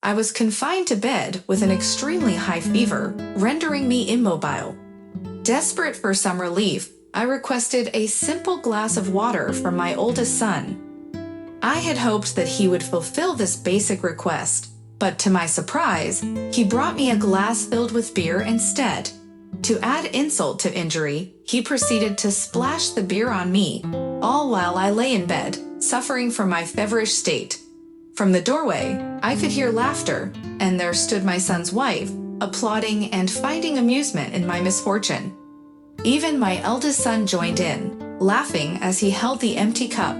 I was confined to bed with an extremely high fever, rendering me immobile. Desperate for some relief, I requested a simple glass of water from my oldest son. I had hoped that he would fulfill this basic request, but to my surprise, he brought me a glass filled with beer instead. To add insult to injury, he proceeded to splash the beer on me, all while I lay in bed, suffering from my feverish state. From the doorway, I could hear laughter, and there stood my son's wife, applauding and finding amusement in my misfortune. Even my eldest son joined in, laughing as he held the empty cup.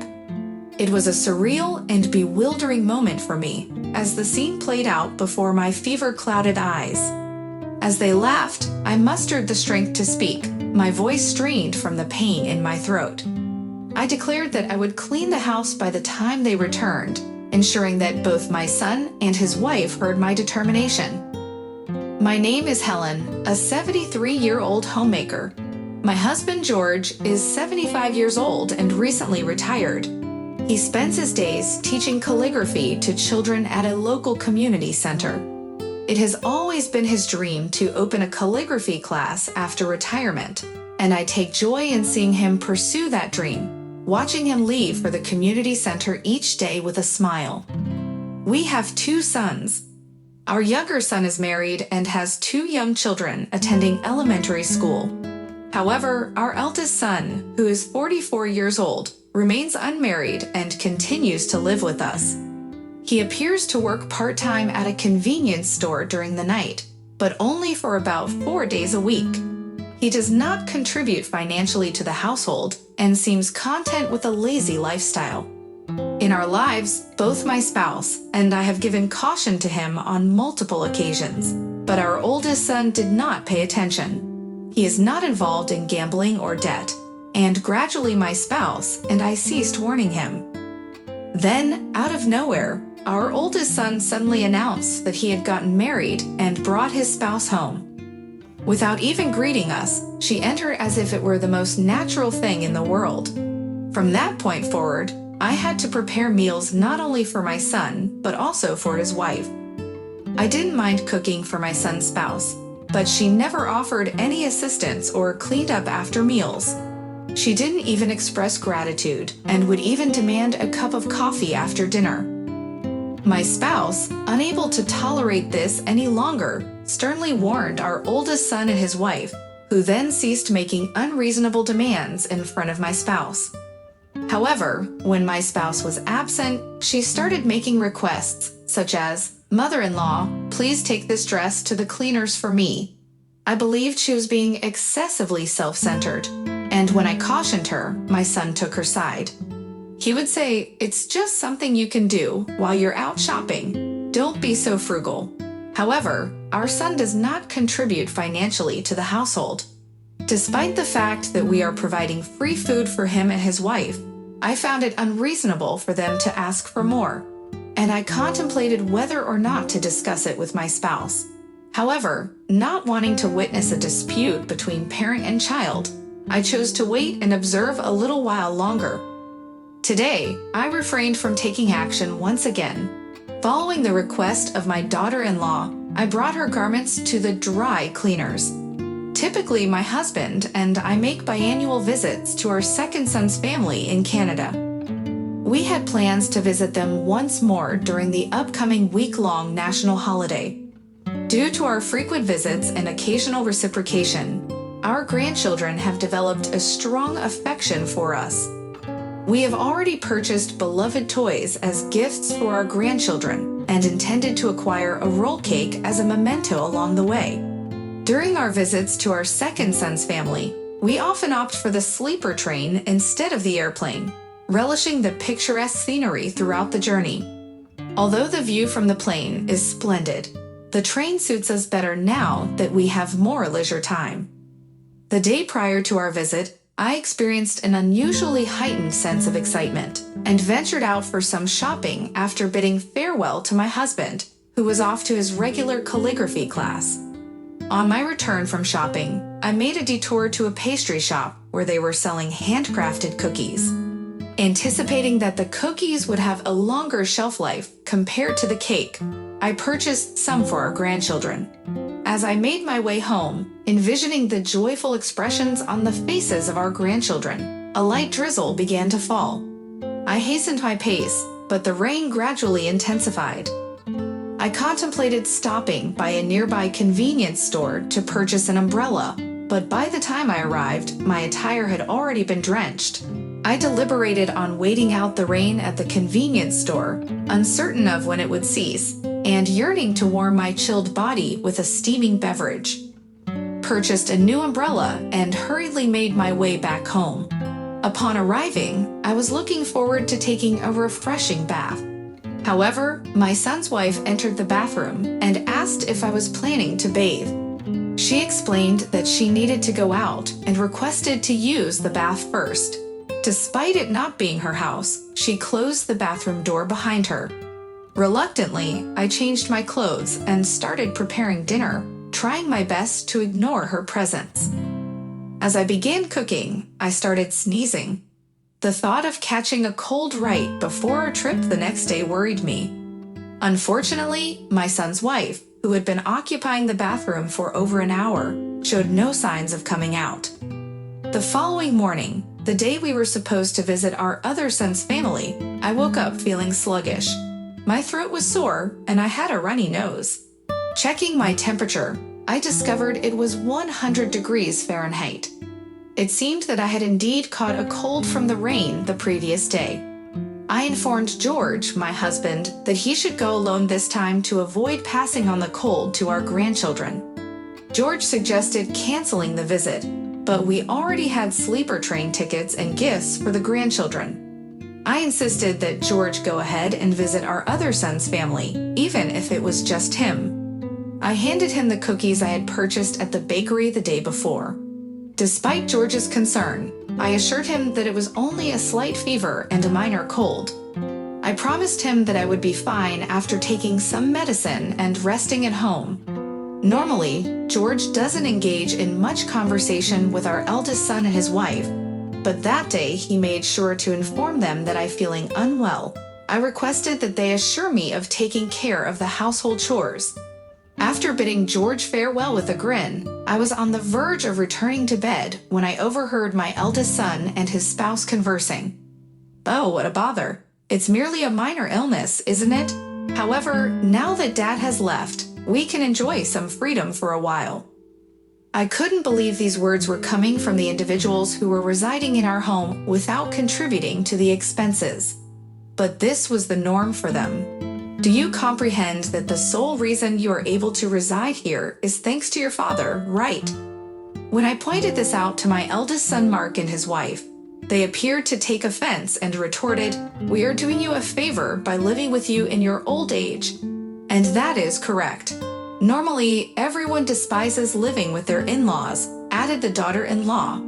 It was a surreal and bewildering moment for me, as the scene played out before my fever-clouded eyes. As they laughed, I mustered the strength to speak, my voice strained from the pain in my throat. I declared that I would clean the house by the time they returned, ensuring that both my son and his wife heard my determination. My name is Helen, a 73-year-old homemaker. My husband George is 75 years old and recently retired. He spends his days teaching calligraphy to children at a local community center. It has always been his dream to open a calligraphy class after retirement, and I take joy in seeing him pursue that dream, watching him leave for the community center each day with a smile. We have 2 sons. Our younger son is married and has 2 young children attending elementary school. However, our eldest son, who is 44 years old, remains unmarried and continues to live with us. He appears to work part-time at a convenience store during the night, but only for about 4 days a week. He does not contribute financially to the household and seems content with a lazy lifestyle. In our lives, both my spouse and I have given caution to him on multiple occasions, but our oldest son did not pay attention. He is not involved in gambling or debt, and gradually my spouse and I ceased warning him. Then, out of nowhere, our oldest son suddenly announced that he had gotten married and brought his spouse home. Without even greeting us, she entered as if it were the most natural thing in the world. From that point forward, I had to prepare meals not only for my son, but also for his wife. I didn't mind cooking for my son's spouse, but she never offered any assistance or cleaned up after meals. She didn't even express gratitude and would even demand a cup of coffee after dinner. My spouse, unable to tolerate this any longer, sternly warned our oldest son and his wife, who then ceased making unreasonable demands in front of my spouse. However, when my spouse was absent, she started making requests, such as, "Mother-in-law, please take this dress to the cleaners for me." I believed she was being excessively self-centered, and when I cautioned her, my son took her side. He would say, "It's just something you can do while you're out shopping. Don't be so frugal." However, our son does not contribute financially to the household. Despite the fact that we are providing free food for him and his wife, I found it unreasonable for them to ask for more, and I contemplated whether or not to discuss it with my spouse. However, not wanting to witness a dispute between parent and child, I chose to wait and observe a little while longer. Today, I refrained from taking action once again. Following the request of my daughter-in-law, I brought her garments to the dry cleaners. Typically, my husband and I make biannual visits to our second son's family in Canada. We had plans to visit them once more during the upcoming week-long national holiday. Due to our frequent visits and occasional reciprocation, our grandchildren have developed a strong affection for us. We have already purchased beloved toys as gifts for our grandchildren and intended to acquire a roll cake as a memento along the way. During our visits to our second son's family, we often opt for the sleeper train instead of the airplane, relishing the picturesque scenery throughout the journey. Although the view from the plane is splendid, the train suits us better now that we have more leisure time. The day prior to our visit, I experienced an unusually heightened sense of excitement and ventured out for some shopping after bidding farewell to my husband, who was off to his regular calligraphy class. On my return from shopping, I made a detour to a pastry shop where they were selling handcrafted cookies. Anticipating that the cookies would have a longer shelf life compared to the cake, I purchased some for our grandchildren. As I made my way home, envisioning the joyful expressions on the faces of our grandchildren, a light drizzle began to fall. I hastened my pace, but the rain gradually intensified. I contemplated stopping by a nearby convenience store to purchase an umbrella, but by the time I arrived, my attire had already been drenched. I deliberated on waiting out the rain at the convenience store, uncertain of when it would cease, and yearning to warm my chilled body with a steaming beverage. Purchased a new umbrella and hurriedly made my way back home. Upon arriving, I was looking forward to taking a refreshing bath. However, my son's wife entered the bathroom and asked if I was planning to bathe. She explained that she needed to go out and requested to use the bath first. Despite it not being her house, she closed the bathroom door behind her. Reluctantly, I changed my clothes and started preparing dinner, trying my best to ignore her presence. As I began cooking, I started sneezing. The thought of catching a cold right before our trip the next day worried me. Unfortunately, my son's wife, who had been occupying the bathroom for over an hour, showed no signs of coming out. The following morning, the day we were supposed to visit our other son's family, I woke up feeling sluggish. My throat was sore and I had a runny nose. Checking my temperature, I discovered it was 100 degrees Fahrenheit. It seemed that I had indeed caught a cold from the rain the previous day. I informed George, my husband, that he should go alone this time to avoid passing on the cold to our grandchildren. George suggested canceling the visit, but we already had sleeper train tickets and gifts for the grandchildren. I insisted that George go ahead and visit our other son's family, even if it was just him. I handed him the cookies I had purchased at the bakery the day before. Despite George's concern, I assured him that it was only a slight fever and a minor cold. I promised him that I would be fine after taking some medicine and resting at home. Normally, George doesn't engage in much conversation with our eldest son and his wife, but that day he made sure to inform them that I'm feeling unwell. I requested that they assure me of taking care of the household chores. After bidding George farewell with a grin, I was on the verge of returning to bed when I overheard my eldest son and his spouse conversing. "Oh, what a bother. It's merely a minor illness, isn't it? However, now that Dad has left, we can enjoy some freedom for a while." I couldn't believe these words were coming from the individuals who were residing in our home without contributing to the expenses. But this was the norm for them. Do you comprehend that the sole reason you are able to reside here is thanks to your father, right? When I pointed this out to my eldest son Mark and his wife, they appeared to take offense and retorted, "We are doing you a favor by living with you in your old age." And that is correct. Normally, everyone despises living with their in-laws, added the daughter-in-law.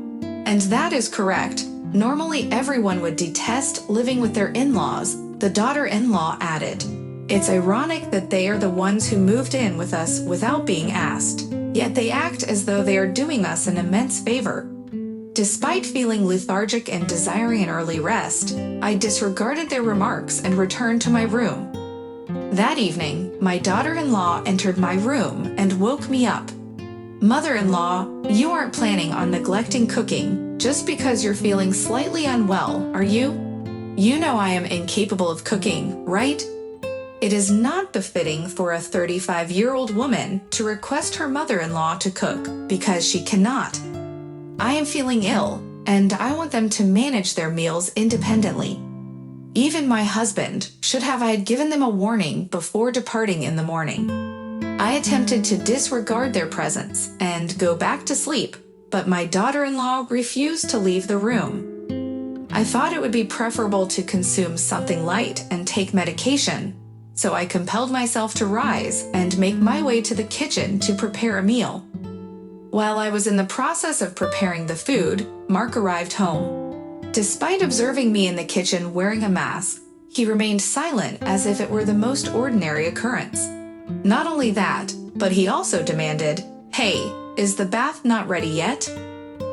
And that is correct. Normally, everyone would detest living with their in-laws, the daughter-in-law added. It's ironic that they are the ones who moved in with us without being asked, yet they act as though they are doing us an immense favor. Despite feeling lethargic and desiring an early rest, I disregarded their remarks and returned to my room. That evening, my daughter-in-law entered my room and woke me up. "Mother-in-law, you aren't planning on neglecting cooking just because you're feeling slightly unwell, are you? You know I am incapable of cooking, right? It is not befitting for a 35-year-old woman to request her mother-in-law to cook because she cannot. I am feeling ill, and I want them to manage their meals independently. Even my husband should have I had given them a warning before departing in the morning." I attempted to disregard their presence and go back to sleep, but my daughter-in-law refused to leave the room. I thought it would be preferable to consume something light and take medication, so I compelled myself to rise and make my way to the kitchen to prepare a meal. While I was in the process of preparing the food, Mark arrived home. Despite observing me in the kitchen wearing a mask, he remained silent as if it were the most ordinary occurrence. Not only that, but he also demanded, "Hey, is the bath not ready yet?"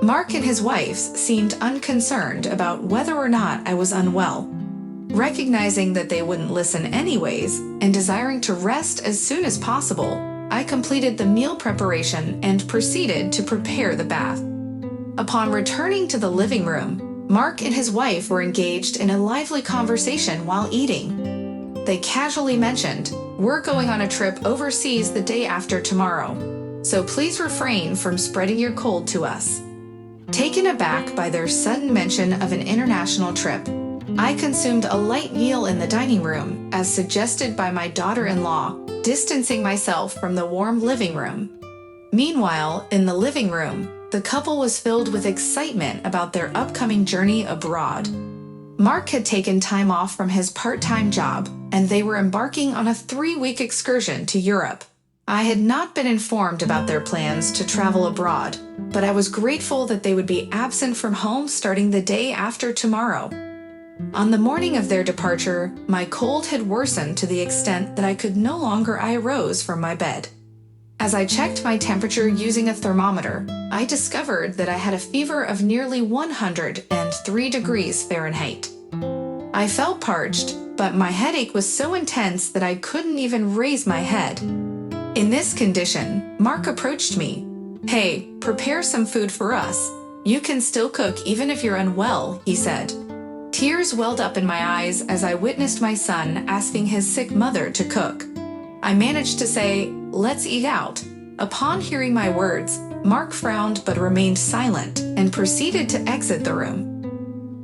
Mark and his wife seemed unconcerned about whether or not I was unwell. Recognizing that they wouldn't listen anyways, and desiring to rest as soon as possible, I completed the meal preparation and proceeded to prepare the bath. Upon returning to the living room, Mark and his wife were engaged in a lively conversation while eating. They casually mentioned, "We're going on a trip overseas the day after tomorrow, so please refrain from spreading your cold to us." Taken aback by their sudden mention of an international trip, I consumed a light meal in the dining room, as suggested by my daughter-in-law, distancing myself from the warm living room. Meanwhile, in the living room, the couple was filled with excitement about their upcoming journey abroad. Mark had taken time off from his part-time job, and they were embarking on a 3-week excursion to Europe. I had not been informed about their plans to travel abroad, but I was grateful that they would be absent from home starting the day after tomorrow. On the morning of their departure, my cold had worsened to the extent that I could no longer arise from my bed. As I checked my temperature using a thermometer, I discovered that I had a fever of nearly 103 degrees Fahrenheit. I felt parched, but my headache was so intense that I couldn't even raise my head. In this condition, Mark approached me. "Hey, prepare some food for us. You can still cook even if you're unwell," he said. Tears welled up in my eyes as I witnessed my son asking his sick mother to cook. I managed to say, "Let's eat out." Upon hearing my words, Mark frowned but remained silent and proceeded to exit the room.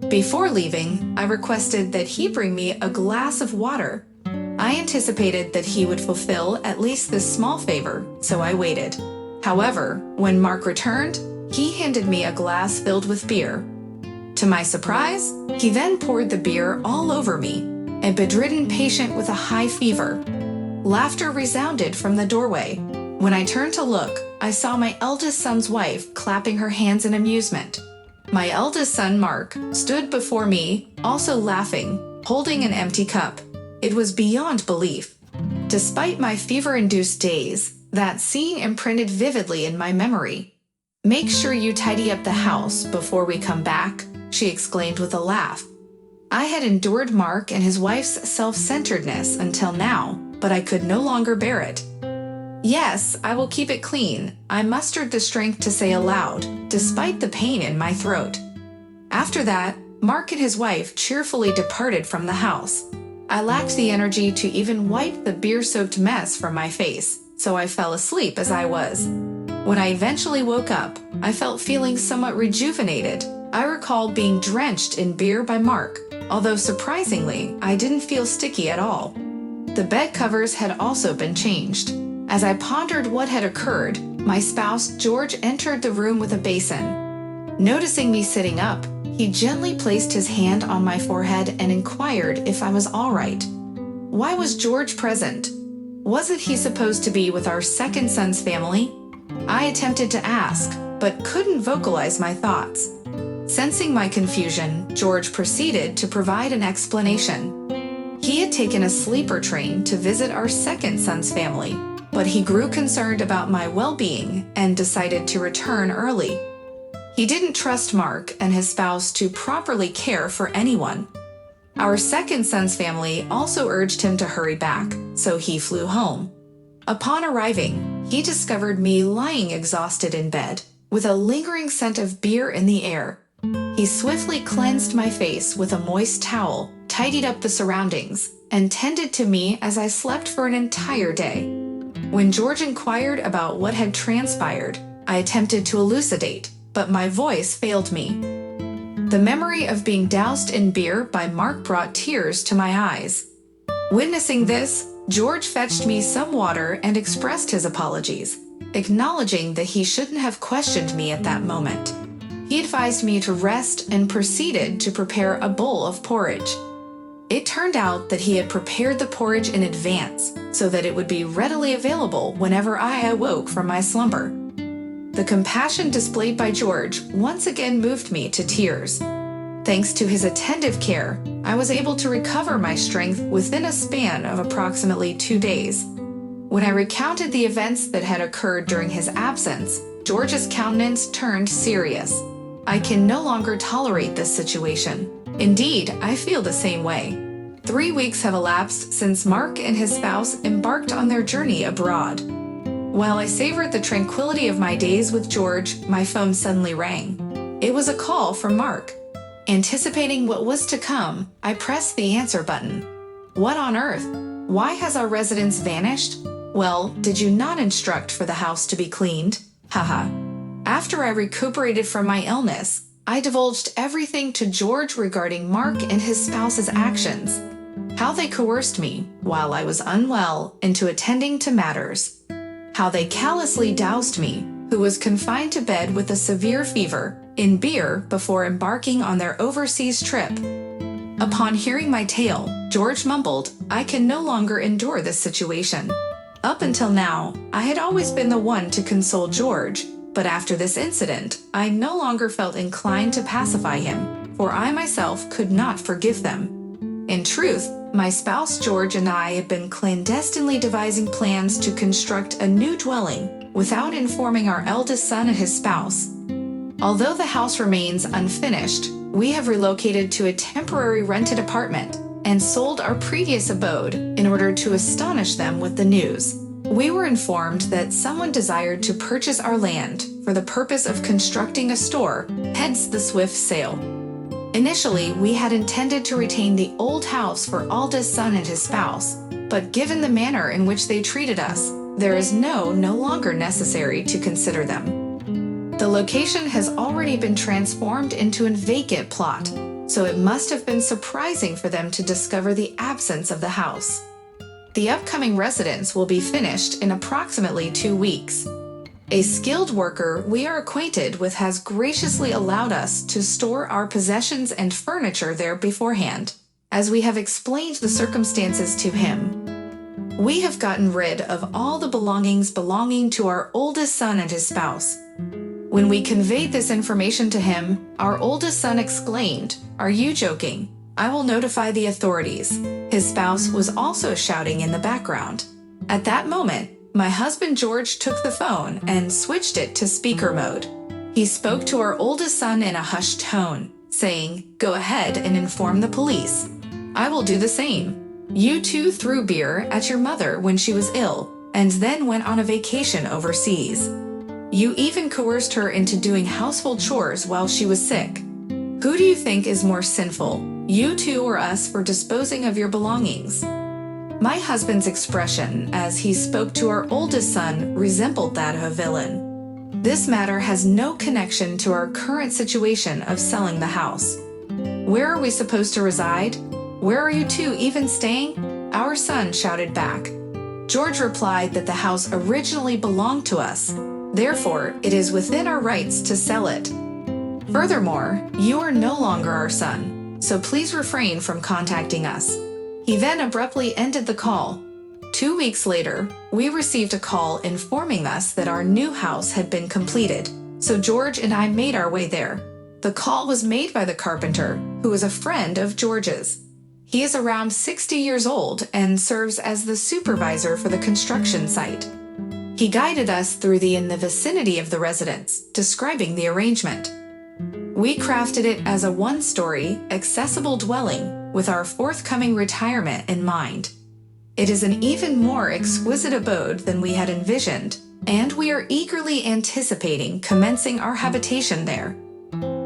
Before leaving, I requested that he bring me a glass of water. I anticipated that he would fulfill at least this small favor, so I waited. However, when Mark returned, he handed me a glass filled with beer. To my surprise, he then poured the beer all over me, a bedridden patient with a high fever. Laughter resounded from the doorway. When I turned to look, I saw my eldest son's wife clapping her hands in amusement. My eldest son, Mark, stood before me, also laughing, holding an empty cup. It was beyond belief. Despite my fever-induced days, that scene imprinted vividly in my memory. "Make sure you tidy up the house before we come back," she exclaimed with a laugh. I had endured Mark and his wife's self-centeredness until now, but I could no longer bear it. "Yes, I will keep it clean," I mustered the strength to say aloud, despite the pain in my throat. After that, Mark and his wife cheerfully departed from the house. I lacked the energy to even wipe the beer-soaked mess from my face, so I fell asleep as I was. When I eventually woke up, I felt feeling somewhat rejuvenated. I recall being drenched in beer by Mark, although surprisingly, I didn't feel sticky at all. The bed covers had also been changed. As I pondered what had occurred, my spouse, George, entered the room with a basin. Noticing me sitting up, he gently placed his hand on my forehead and inquired if I was all right. Why was George present? Wasn't he supposed to be with our second son's family? I attempted to ask, but couldn't vocalize my thoughts. Sensing my confusion, George proceeded to provide an explanation. He had taken a sleeper train to visit our second son's family, but he grew concerned about my well-being and decided to return early. He didn't trust Mark and his spouse to properly care for anyone. Our second son's family also urged him to hurry back, so he flew home. Upon arriving, he discovered me lying exhausted in bed, with a lingering scent of beer in the air. He swiftly cleansed my face with a moist towel, tidied up the surroundings, and tended to me as I slept for an entire day. When George inquired about what had transpired, I attempted to elucidate, but my voice failed me. The memory of being doused in beer by Mark brought tears to my eyes. Witnessing this, George fetched me some water and expressed his apologies, acknowledging that he shouldn't have questioned me at that moment. He advised me to rest and proceeded to prepare a bowl of porridge. It turned out that he had prepared the porridge in advance so that it would be readily available whenever I awoke from my slumber. The compassion displayed by George once again moved me to tears. Thanks to his attentive care, I was able to recover my strength within a span of approximately 2 days. When I recounted the events that had occurred during his absence, George's countenance turned serious. I can no longer tolerate this situation. Indeed, I feel the same way. 3 weeks have elapsed since Mark and his spouse embarked on their journey abroad. While I savored the tranquility of my days with George, my phone suddenly rang. It was a call from Mark. Anticipating what was to come, I pressed the answer button. What on earth? Why has our residence vanished? Well, did you not instruct for the house to be cleaned? Haha. After I recuperated from my illness, I divulged everything to George regarding Mark and his spouse's actions. How they coerced me, while I was unwell, into attending to matters. How they callously doused me, who was confined to bed with a severe fever, in beer before embarking on their overseas trip. Upon hearing my tale, George mumbled, "I can no longer endure this situation." Up until now, I had always been the one to console George, but after this incident, I no longer felt inclined to pacify him, for I myself could not forgive them. In truth, my spouse George and I have been clandestinely devising plans to construct a new dwelling without informing our eldest son and his spouse. Although the house remains unfinished, we have relocated to a temporary rented apartment and sold our previous abode in order to astonish them with the news. We were informed that someone desired to purchase our land for the purpose of constructing a store, hence the swift sale. Initially, we had intended to retain the old house for Alda's son and his spouse, but given the manner in which they treated us, there is no longer necessary to consider them. The location has already been transformed into a vacant plot, so it must have been surprising for them to discover the absence of the house. The upcoming residence will be finished in approximately 2 weeks. A skilled worker we are acquainted with has graciously allowed us to store our possessions and furniture there beforehand, as we have explained the circumstances to him. We have gotten rid of all the belongings belonging to our oldest son and his spouse. When we conveyed this information to him, our oldest son exclaimed, "Are you joking? I will notify the authorities." His spouse was also shouting in the background. At that moment, my husband George took the phone and switched it to speaker mode. He spoke to our oldest son in a hushed tone, saying, "Go ahead and inform the police. I will do the same. You two threw beer at your mother when she was ill, and then went on a vacation overseas. You even coerced her into doing household chores while she was sick. Who do you think is more sinful, you two or us, for disposing of your belongings?" My husband's expression as he spoke to our oldest son resembled that of a villain. This matter has no connection to our current situation of selling the house. Where are we supposed to reside? Where are you two even staying? Our son shouted back. George replied that the house originally belonged to us. Therefore, it is within our rights to sell it. Furthermore, you are no longer our son, so please refrain from contacting us. He then abruptly ended the call. 2 weeks later, we received a call informing us that our new house had been completed, so George and I made our way there. The call was made by the carpenter, who is a friend of George's. He is around 60 years old and serves as the supervisor for the construction site. He guided us through in the vicinity of the residence, describing the arrangement. We crafted it as a one-story, accessible dwelling with our forthcoming retirement in mind. It is an even more exquisite abode than we had envisioned, and we are eagerly anticipating commencing our habitation there.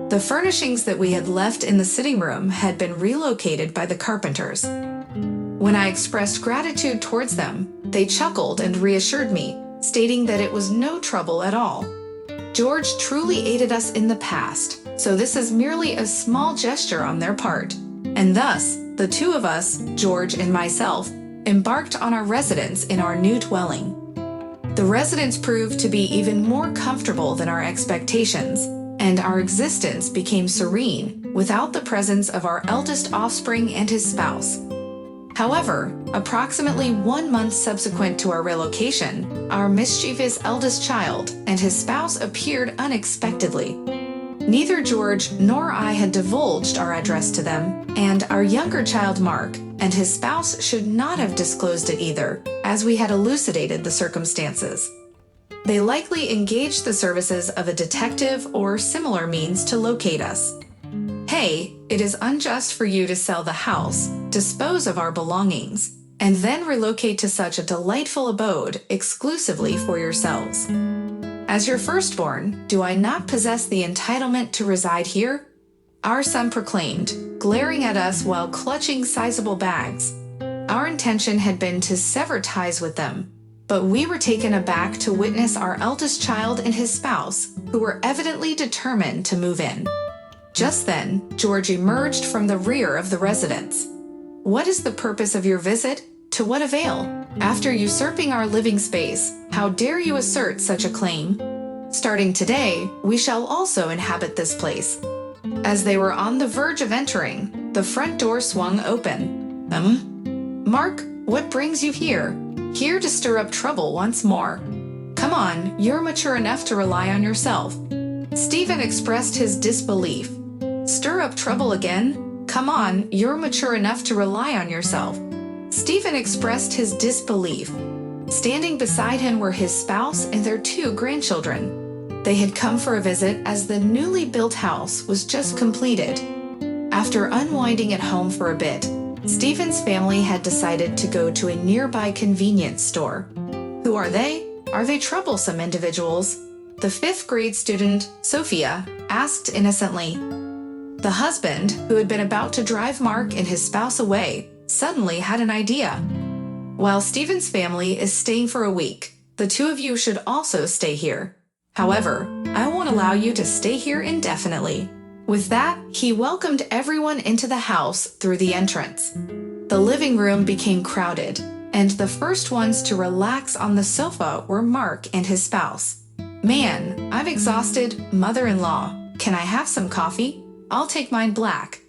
The furnishings that we had left in the sitting room had been relocated by the carpenters. When I expressed gratitude towards them, they chuckled and reassured me, stating that it was no trouble at all. George truly aided us in the past, so this is merely a small gesture on their part, and thus, the two of us, George and myself, embarked on our residence in our new dwelling. The residence proved to be even more comfortable than our expectations, and our existence became serene without the presence of our eldest offspring and his spouse. However, approximately 1 month subsequent to our relocation, our mischievous eldest child and his spouse appeared unexpectedly. Neither George nor I had divulged our address to them, and our younger child Mark and his spouse should not have disclosed it either, as we had elucidated the circumstances. They likely engaged the services of a detective or similar means to locate us. Hey, it is unjust for you to sell the house, dispose of our belongings, and then relocate to such a delightful abode exclusively for yourselves. As your firstborn, do I not possess the entitlement to reside here? Our son proclaimed, glaring at us while clutching sizable bags. Our intention had been to sever ties with them, but we were taken aback to witness our eldest child and his spouse, who were evidently determined to move in. Just then, George emerged from the rear of the residence. What is the purpose of your visit? To what avail? After usurping our living space, how dare you assert such a claim? Starting today, we shall also inhabit this place. As they were on the verge of entering, the front door swung open. Mark, what brings you here? Here to stir up trouble once more. Come on, you're mature enough to rely on yourself. Stephen expressed his disbelief. Stir up trouble again? Come on, you're mature enough to rely on yourself. Stephen expressed his disbelief. Standing beside him were his spouse and their 2 grandchildren. They had come for a visit as the newly built house was just completed. After unwinding at home for a bit, Stephen's family had decided to go to a nearby convenience store. Who are they? Are they troublesome individuals? The 5th grade student, Sophia, asked innocently. The husband, who had been about to drive Mark and his spouse away, suddenly had an idea. While Stephen's family is staying for a week, the 2 of you should also stay here. However, I won't allow you to stay here indefinitely. With that, he welcomed everyone into the house through the entrance. The living room became crowded, and the first ones to relax on the sofa were Mark and his spouse. Man, I'm exhausted, mother-in-law. Can I have some coffee? I'll take mine black.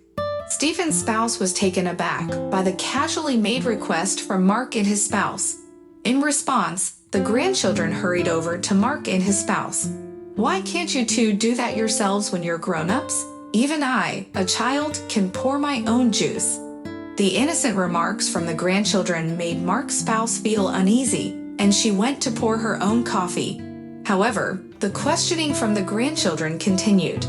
Stephen's spouse was taken aback by the casually made request from Mark and his spouse. In response, the grandchildren hurried over to Mark and his spouse. Why can't you 2 do that yourselves when you're grown-ups? Even I, a child, can pour my own juice. The innocent remarks from the grandchildren made Mark's spouse feel uneasy, and she went to pour her own coffee. However, the questioning from the grandchildren continued.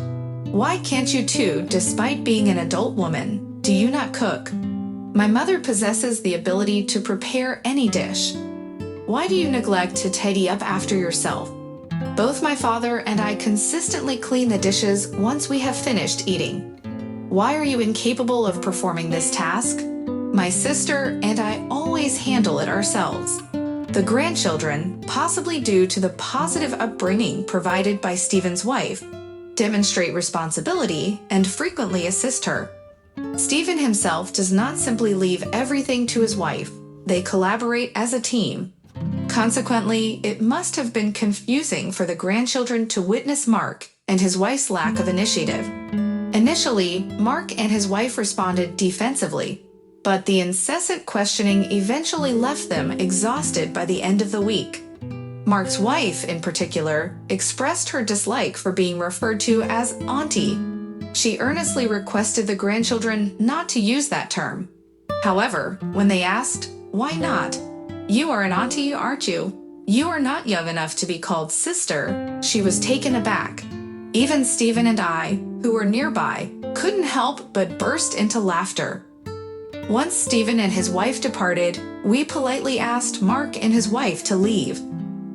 Why can't you 2, despite being an adult woman, do you not cook? My mother possesses the ability to prepare any dish. Why do you neglect to tidy up after yourself? Both my father and I consistently clean the dishes once we have finished eating. Why are you incapable of performing this task? My sister and I always handle it ourselves. The grandchildren, possibly due to the positive upbringing provided by Stephen's wife, demonstrate responsibility and frequently assist her. Stephen himself does not simply leave everything to his wife. They collaborate as a team. Consequently, it must have been confusing for the grandchildren to witness Mark and his wife's lack of initiative. Initially, Mark and his wife responded defensively, but the incessant questioning eventually left them exhausted by the end of the week. Mark's wife, in particular, expressed her dislike for being referred to as auntie. She earnestly requested the grandchildren not to use that term. However, when they asked, "Why not? You are an auntie, aren't you? You are not young enough to be called sister," she was taken aback. Even Stephen and I, who were nearby, couldn't help but burst into laughter. Once Stephen and his wife departed, we politely asked Mark and his wife to leave.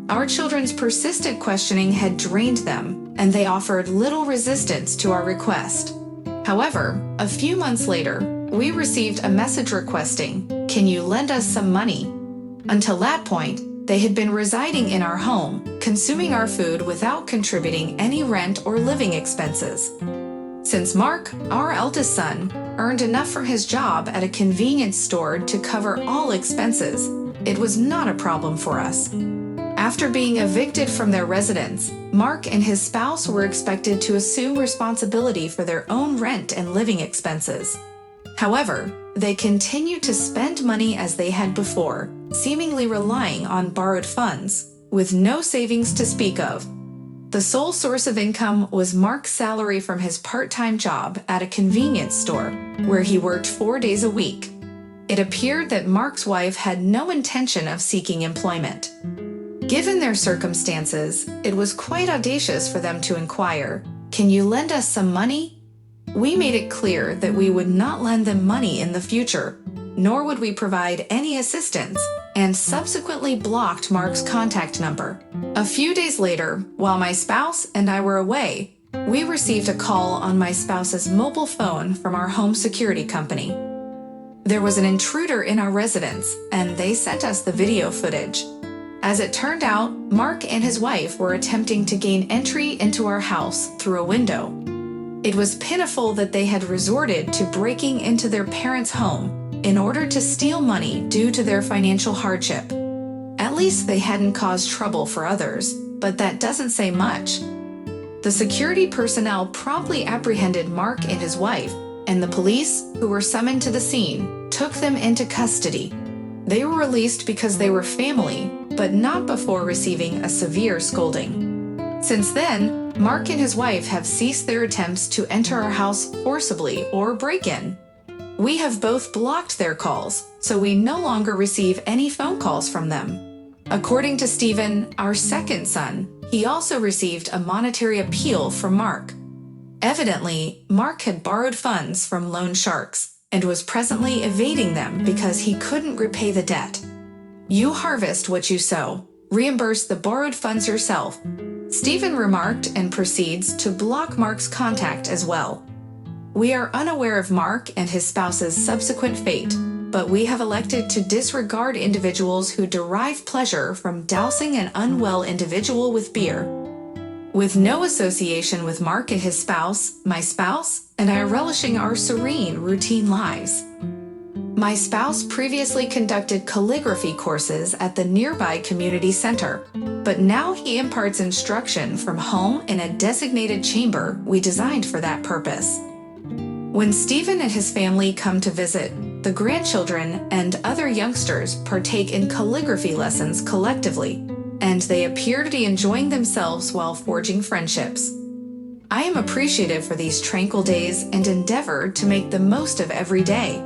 Our children's persistent questioning had drained them, and they offered little resistance to our request. However, a few months later, we received a message requesting, "Can you lend us some money?" Until that point, they had been residing in our home, consuming our food without contributing any rent or living expenses. Since Mark, our eldest son, earned enough from his job at a convenience store to cover all expenses, it was not a problem for us. After being evicted from their residence, Mark and his spouse were expected to assume responsibility for their own rent and living expenses. However, they continued to spend money as they had before, seemingly relying on borrowed funds, with no savings to speak of. The sole source of income was Mark's salary from his part-time job at a convenience store, where he worked 4 days a week. It appeared that Mark's wife had no intention of seeking employment. Given their circumstances, it was quite audacious for them to inquire, "Can you lend us some money?" We made it clear that we would not lend them money in the future, nor would we provide any assistance, and subsequently blocked Mark's contact number. A few days later, while my spouse and I were away, we received a call on my spouse's mobile phone from our home security company. There was an intruder in our residence, and they sent us the video footage. As it turned out, Mark and his wife were attempting to gain entry into our house through a window. It was pitiful that they had resorted to breaking into their parents' home in order to steal money due to their financial hardship. At least they hadn't caused trouble for others, but that doesn't say much. The security personnel promptly apprehended Mark and his wife, and the police, who were summoned to the scene, took them into custody. They were released because they were family, but not before receiving a severe scolding. Since then, Mark and his wife have ceased their attempts to enter our house forcibly or break in. We have both blocked their calls, so we no longer receive any phone calls from them. According to Stephen, our second son, he also received a monetary appeal from Mark. Evidently, Mark had borrowed funds from loan sharks and was presently evading them because he couldn't repay the debt. You harvest what you sow. Reimburse the borrowed funds yourself, Stephen remarked, and proceeds to block Mark's contact as well. We are unaware of Mark and his spouse's subsequent fate, but we have elected to disregard individuals who derive pleasure from dousing an unwell individual with beer. With no association with Mark and his spouse, my spouse and I are relishing our serene, routine lives. My spouse previously conducted calligraphy courses at the nearby community center, but now he imparts instruction from home in a designated chamber we designed for that purpose. When Stephen and his family come to visit, the grandchildren and other youngsters partake in calligraphy lessons collectively, and they appear to be enjoying themselves while forging friendships. I am appreciative for these tranquil days and endeavor to make the most of every day.